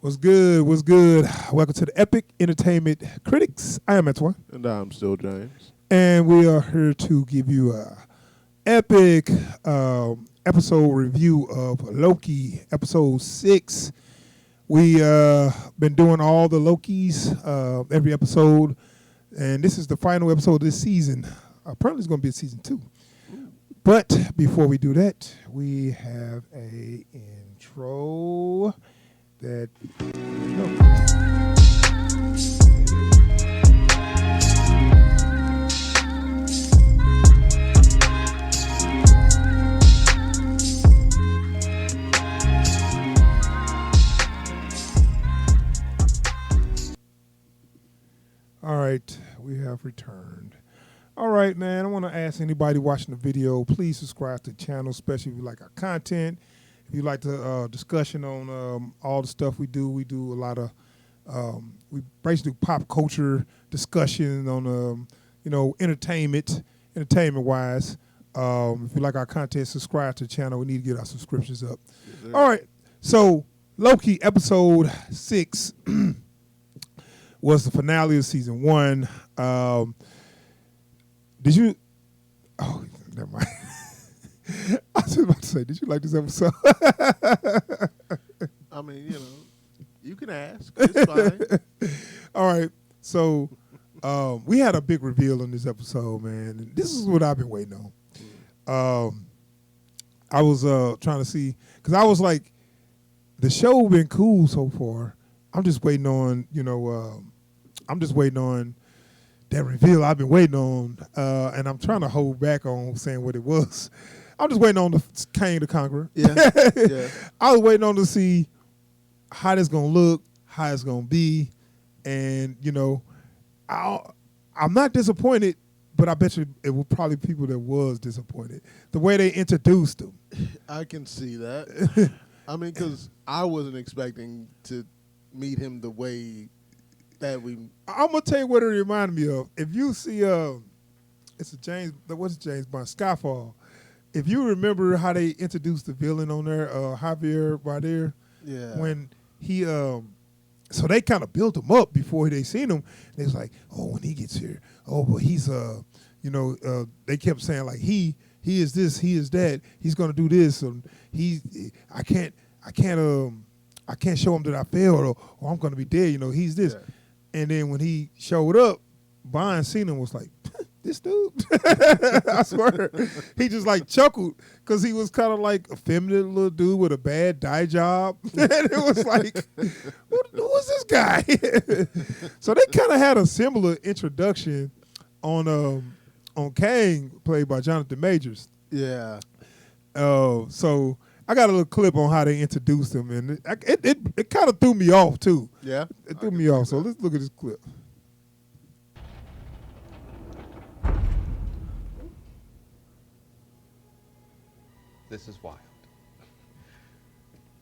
What's good? What's good? Welcome to the Epic Entertainment Critics. I am Antoine. And I'm still James. And we are here to give you a epic episode review of Loki, episode 6. We been doing all the Lokis every episode, and this is the final episode of this season. Apparently it's going to be a season 2. But before we do that, we have a intro that All right, we have returned. All right, man, I want to ask anybody watching the video, please subscribe to the channel, especially if you like our content. If you like the discussion on all the stuff we do a lot of, we basically do pop culture discussion on, entertainment-wise. If you like our content, subscribe to the channel. We need to get our subscriptions up. Yes, all right, so Loki episode 6 was the finale of season 1. Did you? Oh, never mind. I was about to say, did you like this episode? I mean, you can ask. It's fine. All right. So we had a big reveal on this episode, man. And this is what I've been waiting on. I was trying to see, because I was like, the show been cool so far. I'm just waiting on, that reveal I've been waiting on, and I'm trying to hold back on saying what it was. I'm just waiting on the Kang the Conqueror. Yeah. Yeah. I was waiting on to see how this gonna look, how it's gonna be, and I'm not disappointed, but I bet you it will probably be people that was disappointed. The way they introduced him. I can see that. I mean, because I wasn't expecting to meet him the way that we. I'm gonna tell you what it reminded me of. If you see, it's a what's James Bond, Skyfall. If you remember how they introduced the villain on there, Javier Bardem, yeah, when he, so they kind of built him up before they seen him. They was like, oh, when he gets here, oh, but he's, they kept saying like he is this, he is that, he's gonna do this, and I can't show him that I failed, or I'm gonna be dead. He's this, and then when he showed up, Bond seen him was like, this dude, I swear, he just like chuckled because he was kind of like a feminine little dude with a bad dye job, and it was like, who was this guy? So they kind of had a similar introduction on Kang, played by Jonathan Majors. Yeah. So I got a little clip on how they introduced him, and it kind of threw me off too. Yeah, it threw me off. So let's look at this clip. This is wild.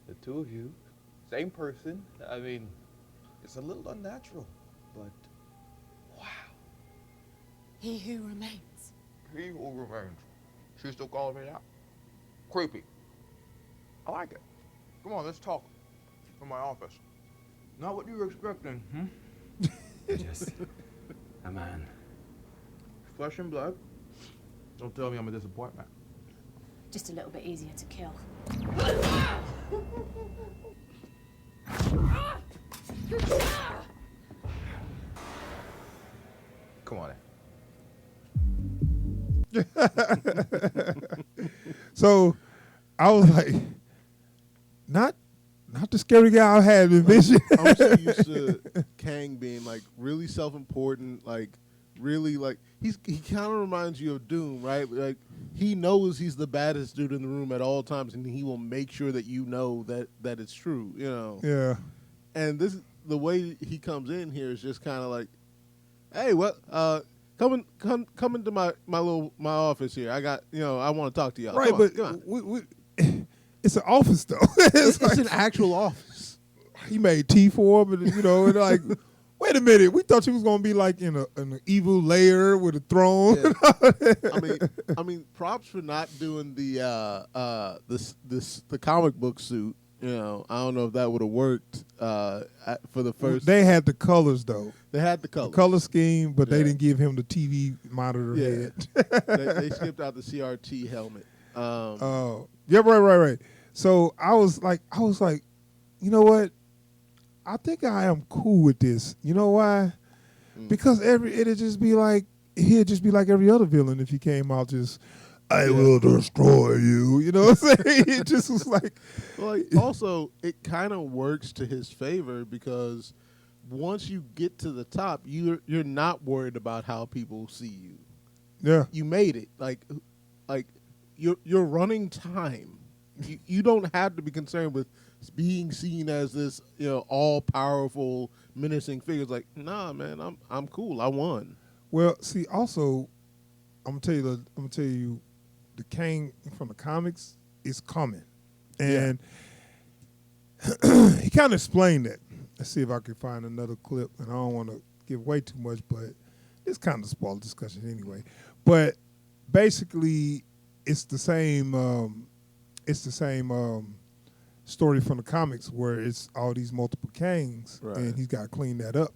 The two of you, same person. I mean, it's a little unnatural, but wow. He who remains. He who remains. She's still calling me that? Creepy. I like it. Come on, let's talk. From my office. Not what you were expecting, Just a man. Flesh and blood. Don't tell me I'm a disappointment. Just a little bit easier to kill. Come on in. So I was like, not the scary guy I had envisioned. I'm so used to Kang being like really self-important, like really like he kind of reminds you of Doom, right? Like he knows he's the baddest dude in the room at all times, and he will make sure that you know that it's true, Yeah. And the way he comes in here is just kind of like, hey, what? Come into my office here. I got I want to talk to y'all. Right, but it's an office though. It's like, an actual office. He made tea for him, and like, wait a minute, we thought she was gonna be like in an evil lair with a throne. Yeah. I mean, props for not doing the comic book suit I don't know if that would have worked for the first. They had the colors though. They had the colors. The color scheme, but they Yeah. didn't give him the TV monitor head. they skipped out the CRT helmet. Yeah, right. So I was like, you know what? I think I am cool with this. You know why? Because he'd just be like every other villain if he came out just, I will destroy you. You know what I'm saying? It just was like, also, it kind of works to his favor because once you get to the top, you're not worried about how people see you. yeah, You made it. Like you're running time. You don't have to be concerned with being seen as this all powerful menacing figure. It's like, nah, man, I'm cool. I won. Well, see, also, I'm gonna tell you, the Kang from the comics is coming, and he kind of explained that. Let's see if I can find another clip, and I don't want to give away too much, but it's kind of spoiler discussion anyway. But basically, it's the same. Story from the comics where it's all these multiple Kangs, and he's got to clean that up.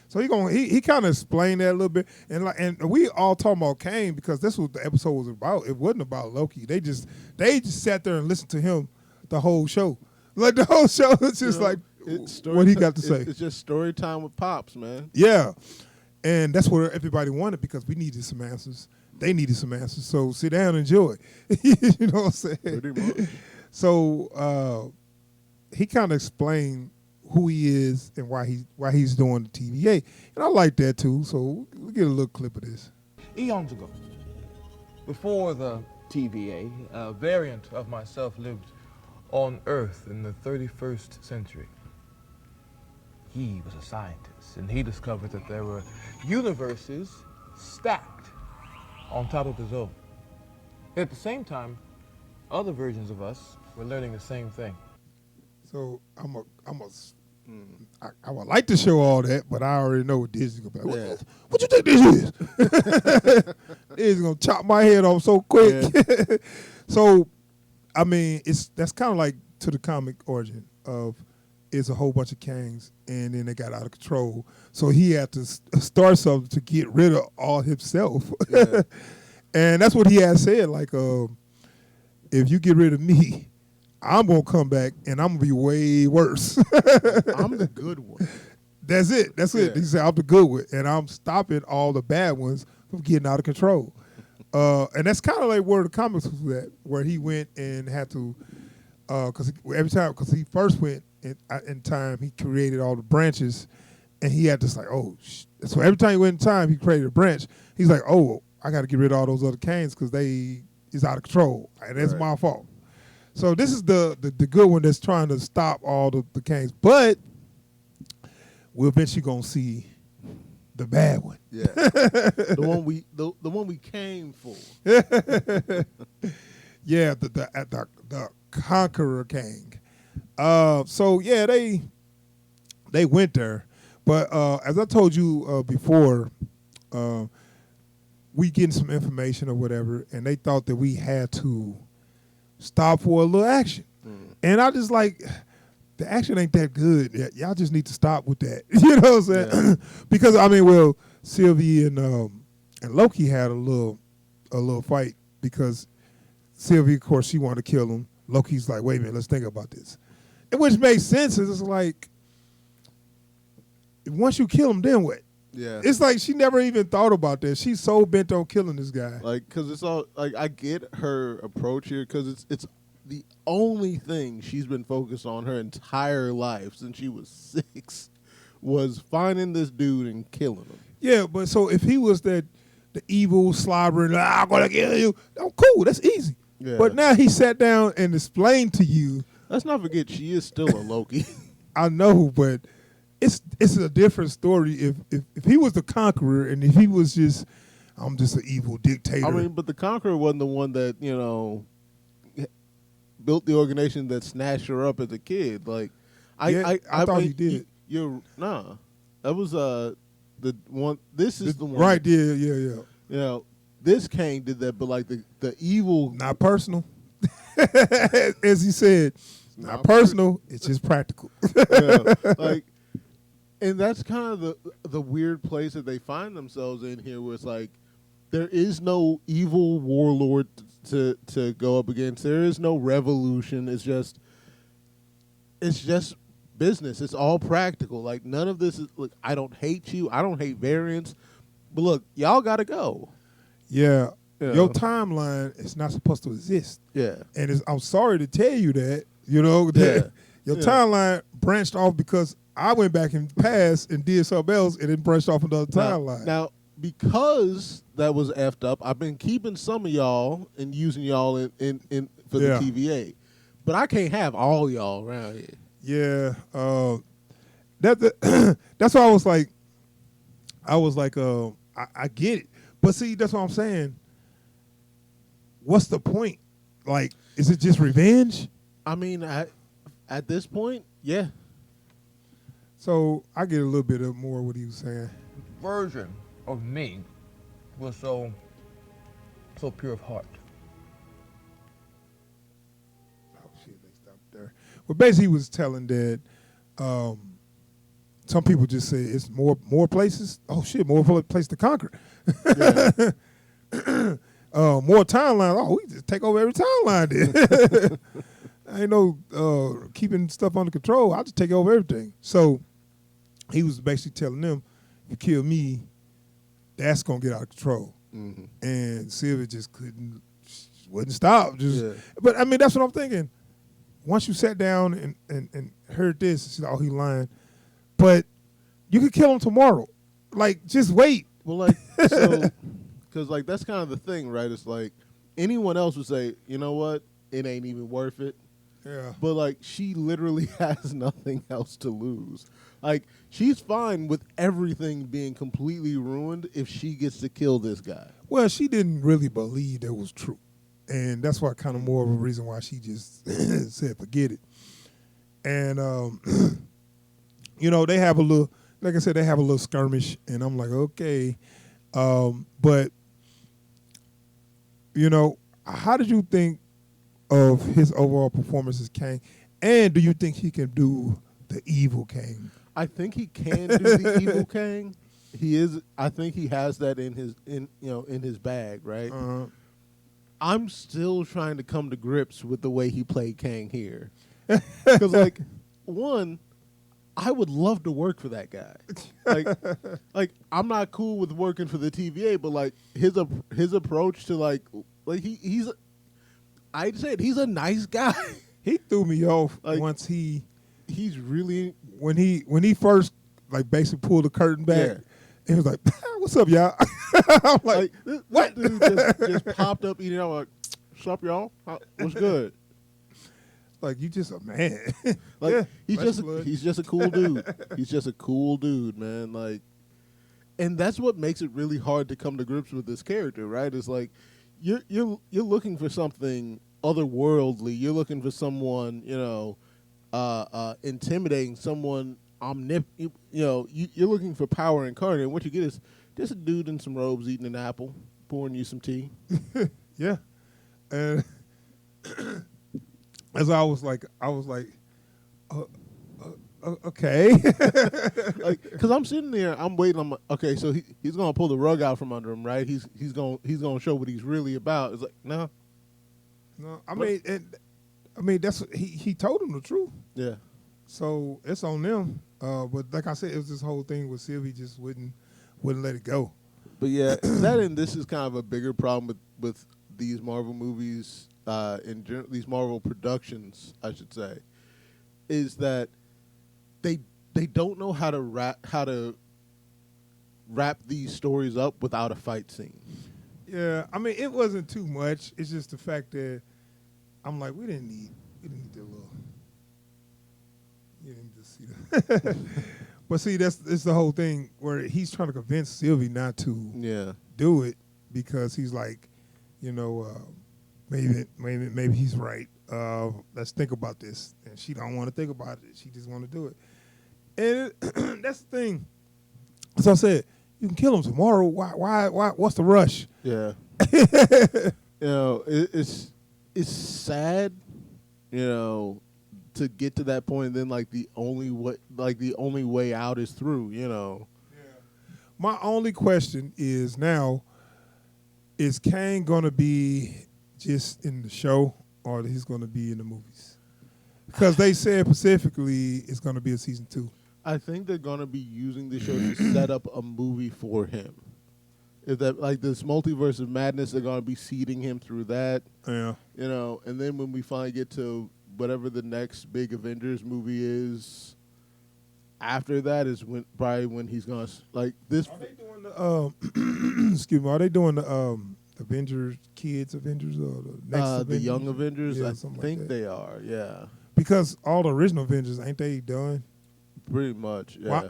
So he kind of explained that a little bit, and we all talking about Kang because that's what the episode was about. It wasn't about Loki. They just sat there and listened to him the whole show. Like the whole show, it's just what he got to say. It's just story time with Pops, man. Yeah, and that's what everybody wanted because we needed some answers. They needed some answers. So sit down and enjoy. You know what I'm saying? Pretty much. So he kind of explained who he is and why he's doing the TVA, and I like that too. So we'll get a little clip of this. Eons ago, before the TVA, a variant of myself lived on Earth in the 31st century. He was a scientist, and he discovered that there were universes stacked on top of his own. At the same time, other versions of us were learning the same thing. So I would like to show all that, but I already know what Disney's gonna be like. What you think this is? Disney's gonna chop my head off so quick. Yeah. So, I mean, that's kind of like to the comic origin of it's a whole bunch of Kangs, and then they got out of control. So he had to start something to get rid of all himself. Yeah. And that's what he had said. Like, if you get rid of me, I'm going to come back, and I'm going to be way worse. I'm the good one. That's it. He said, I'm the good one, and I'm stopping all the bad ones from getting out of control. And that's kind of like where the comics was at, where he went and had to, because he first went in time, he created all the branches, and he had to like, so every time he went in time, he created a branch. He's like, I got to get rid of all those other Kangs because they is out of control, and that's my fault. So this is the good one that's trying to stop all the Kangs, but we're eventually gonna see the bad one. Yeah, the one we came for. Yeah, the Conqueror Kang. So yeah, they went there, but as I told you before, we getting some information or whatever, and they thought that we had to stop for a little action. And I just like, the action ain't that good. Y'all just need to stop with that. You know what I'm saying? Yeah. Because I mean, well, Sylvie and Loki had a little fight because Sylvie, of course, she wanted to kill him. Loki's like, wait a minute, let's think about this. And which makes sense. It's like, once you kill him, then what? Yeah, it's like she never even thought about that. She's so bent on killing this guy. Like, because it's all like, I get her approach here because it's the only thing she's been focused on her entire life since she was 6 was finding this dude and killing him. Yeah, but so if he was the evil slobbering, I'm gonna kill you. Oh, cool, that's easy. Yeah. But now he sat down and explained to you. Let's not forget she is still a Loki. I know, but it's a different story if he was the conqueror and if he was just, I'm just an evil dictator. I mean, but the conqueror wasn't the one that, built the organization that snatched her up as a kid. Like, I thought he did. That was the one. This is the one. Right there, yeah. This Kang did that, but like the evil, not personal. As he said, not personal. It's just practical. Yeah, like, and that's kind of the weird place that they find themselves in here, where it's like there is no evil warlord to go up against. There is no revolution. It's just business. It's all practical. Like, none of this is, look, I don't hate you. I don't hate variants. But look, y'all got to go. Yeah. Yeah. Your timeline is not supposed to exist. Yeah. And I'm sorry to tell you that, that your timeline branched off because I went back in the past and did something else and then branched off another timeline. Now, because that was effed up, I've been keeping some of y'all and using y'all in for the TVA. But I can't have all y'all around here. Yeah. That's why I was like, I get it. But see, that's what I'm saying. What's the point? Like, is it just revenge? I mean, at this point, yeah. So I get a little bit of more what he was saying. Version of me was so pure of heart. Oh shit, they stopped there. Well, basically, he was telling that some people just say it's more places. Oh shit, more places to conquer. Yeah. More timelines. Oh, we just take over every timeline then. I ain't no keeping stuff under control. I'll just take over everything. So he was basically telling them, if you kill me, that's going to get out of control. Mm-hmm. And Sylvia just wouldn't stop. But, I mean, that's what I'm thinking. Once you sat down and heard this, she's like, oh, he lying. But you could kill him tomorrow. Like, just wait. Well, like, so, because, like, that's kind of the thing, right? It's like anyone else would say, you know what? It ain't even worth it. Yeah. But, like, she literally has nothing else to lose. Like, she's fine with everything being completely ruined if she gets to kill this guy. Well, she didn't really believe that was true. And that's why kind of more of a reason why she just said, forget it. And, they have a little, like I said, they have a little skirmish. And I'm like, okay. But, how did you think of his overall performance as Kang? And do you think he can do the evil Kang? I think he can do the evil Kang. I think he has that in his bag, right? Uh-huh. I'm still trying to come to grips with the way he played Kang here. Because, like, one, I would love to work for that guy. Like I'm not cool with working for the TVA, but like his approach to like I'd say he's a nice guy. He threw me off once he's really when he first like basically pulled the curtain back. Yeah. And he was like, "What's up, y'all?" I'm like, what? Dude just popped up eating out like, "What's up, y'all? What's good?" Like, you just a man. Like, yeah, he's just a cool dude. He's just a cool dude, man. Like, and that's what makes it really hard to come to grips with this character, right? It's like you're looking for something otherworldly. You're looking for someone, intimidating, someone omnipotent. You're looking for power incarnate. And what you get is just a dude in some robes eating an apple, pouring you some tea. Yeah, and as I was like, okay, like, because I'm sitting there, I'm waiting. I'm like, okay, so he's gonna pull the rug out from under him, right? He's gonna show what he's really about. It's like, no. I mean, that's he told him the truth. Yeah. So it's on them. But like I said, it was this whole thing with Sylvie just wouldn't let it go. But yeah, that and this is kind of a bigger problem with these Marvel movies, these Marvel productions, I should say, is that they don't know how to wrap these stories up without a fight scene. Yeah, I mean, it wasn't too much. It's just the fact that I'm like, we didn't need that little. You didn't just see that. But see, it's the whole thing where he's trying to convince Sylvie not to do it because he's like, maybe he's right. Let's think about this. And she don't want to think about it. She just want to do it. And that's the thing. As I said, you can kill him tomorrow. Why? What's the rush? Yeah. It's sad, to get to that point, and then like the only way out is through. You know. My only question is now: is Kang gonna be just in the show, or he's gonna be in the movies? Because they said specifically it's gonna be a season 2. I think they're gonna be using the show to set up a movie for him. If that like this multiverse of madness, they're gonna be seeding him through that. Yeah. You know, and then when we finally get to whatever the next big Avengers movie is, after that is probably when he's gonna like this. Are they doing the excuse me? Are they doing the Avengers Avengers or the next Avengers? The Young Avengers? Yeah, I something think like that. they are. Yeah, Because all the original Avengers ain't they done? pretty much. Yeah. Well,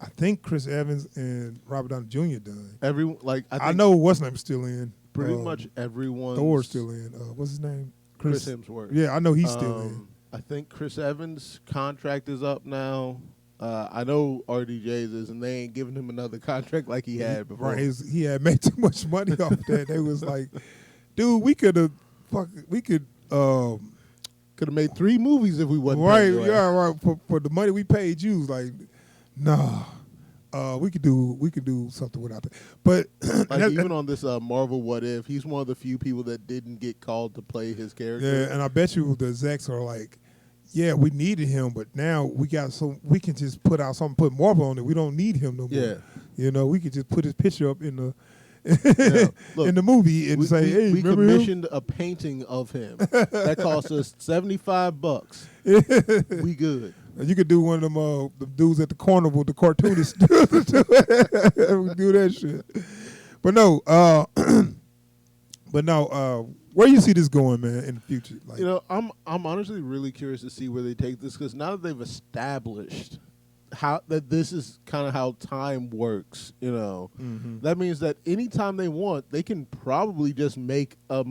I think Chris Evans and Robert Downey Jr. done. Everyone like I know what's name's still in. pretty much everyone. Thor's still in. What's his name? Chris Hemsworth. Yeah, I know he's still in. I think Chris Evans' contract is up now. I know RDJ's is, and they ain't giving him another contract like he had before. Right, he had made too much money off that. They was like, dude, we could Could have made 3 movies if we wasn't right, paying your ass. yeah, right. For the money we paid you, like, nah. We could do something without that. But Like even on this Marvel What If, he's one of the few people that didn't get called to play his character. yeah, and I bet you the execs are like, yeah, we needed him, but now we can just put out something, put Marvel on it. We don't need him no more. Yeah. You know, we could just put his picture up in the Look, in the movie and say, hey, we remember him? commissioned a painting of him that cost us $75. We good. You could do one of them the dudes at the carnival, the cartoonists. We do that shit. But no, where you see this going, man, in the future? Like, You know, I'm honestly really curious to see where they take this, because now that they've established how that this is kind of how time works, you know, that means that anytime they want, they can probably just make a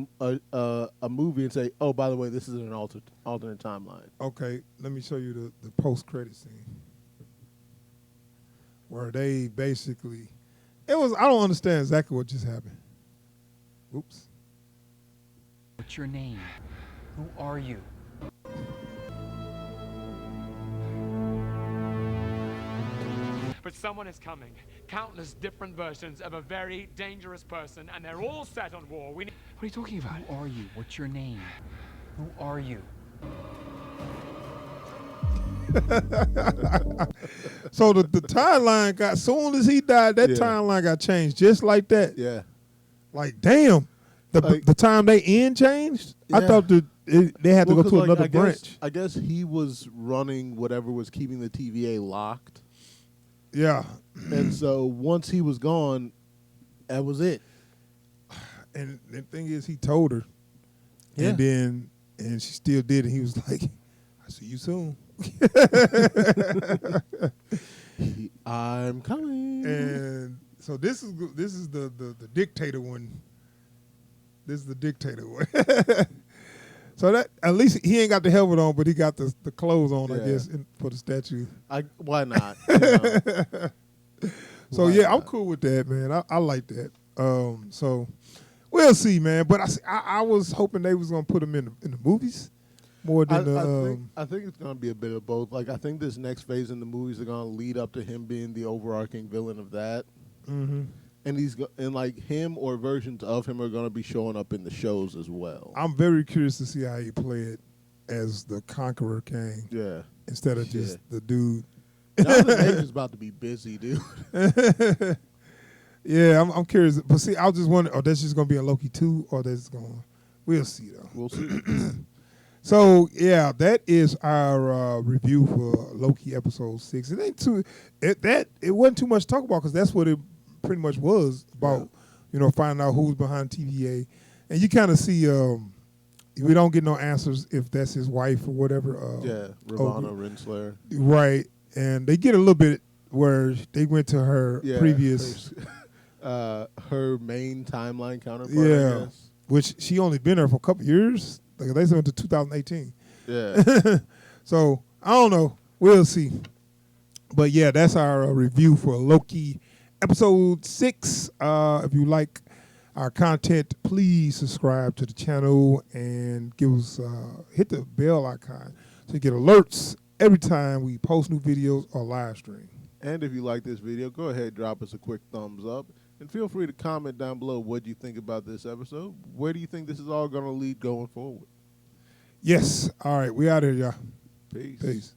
movie and say, oh, by the way, this is an alternate timeline. okay, let me show you the post-credit scene where they basically, I don't understand exactly what just happened. Oops. What's your name? Who are you? But someone is coming. Countless different versions of a very dangerous person, and they're all set on war. What are you talking about? Who are you? What's your name? Who are you? So the timeline got, soon as he died, that Yeah. timeline got changed just like that. Yeah. Like, damn, the time they end changed. I Yeah. thought they had to go 'cause, to like, another branch. I guess he was running whatever was keeping the TVA locked. Yeah, And so once he was gone, that was it. and the thing is, he told her, Yeah. and she still did, and he was like, "I see you soon." I'm coming. And so this is the dictator one. This is the dictator one. So that at least he ain't got the helmet on, but he got the clothes on, I Yeah. guess, for the statue. Why not? You know? So Why yeah, I'm not? cool with that, man. I like that. So we'll see, man. But I was hoping they was gonna put him in the movies more than I think it's gonna be a bit of both. Like I think this next phase in the movies are gonna lead up to him being the overarching villain of that, and like him or versions of him are gonna be showing up in the shows as well. I'm very curious to see how he played as the Conqueror Kang Yeah. instead of just the dude. Jonathan Major's about to be busy, dude. Yeah, I'm curious. But see, I was just wondering, that's just gonna be a Loki 2, or that's we'll see though. We'll see. So yeah, that is our review for Loki episode 6. It ain't too it wasn't too much to talk about, because that's what it pretty much was about. You know, finding out who's behind TVA, and you kind of see we don't get no answers if that's his wife or whatever. Yeah, Ravonna Renslayer. Right, and they get a little bit where they went to her Yeah, previous, her main timeline counterpart. yeah, I guess. which she only been there for a couple years. Like they went to 2018. Yeah. So I don't know. We'll see. But yeah, that's our review for Loki episode 6. If you like our content, please subscribe to the channel and give us hit the bell icon so you get alerts every time we post new videos or live stream. And if you like this video, go ahead, drop us a quick thumbs up. And feel free to comment down below what you think about this episode. Where do you think this is all going to lead going forward? Yes. All right. We out here, y'all. Peace. Peace.